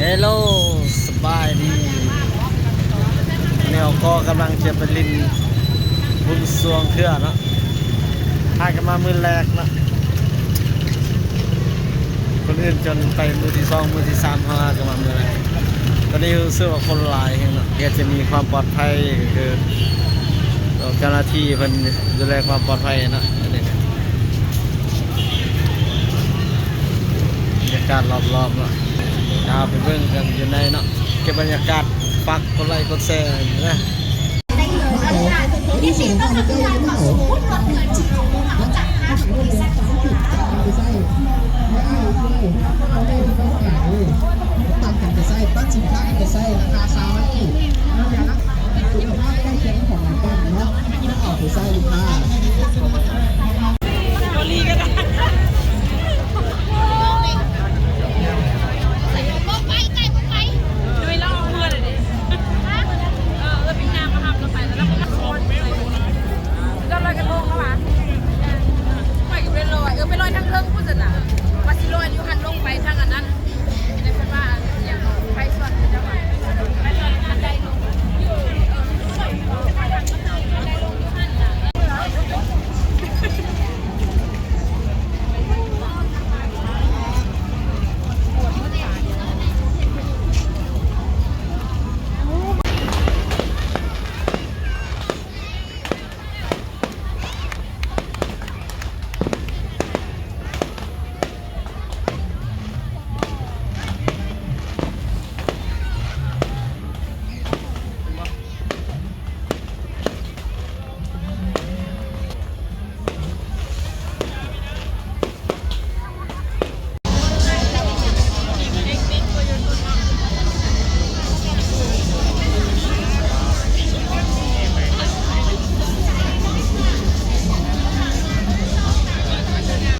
เฮลโลสบายดีแนวก็กำลังจะไปลินบุญสวงเถื่อเนาะพากันมามือแรกเนาะคนอื่นจนไปมือที่สองมือที่สามเขากันมามือแรกตอนนี้รู้สึกว่าคนหลายเนาะอยากจะมีความปลอดภัยคือเจ้าหน้าที่เพิ่นดูแลความปลอดภัยเนาะอันนี้บรรยากาศรอบๆเนาะไปเบิ่งกันอยู่ในเนาะเก็บบรรยากาศปักคนไลค์คนแชร์นะที่สี่ต้องทำงานก่อนสมมติวันเกิดของเราจาก5 ถึง 7 สิงหา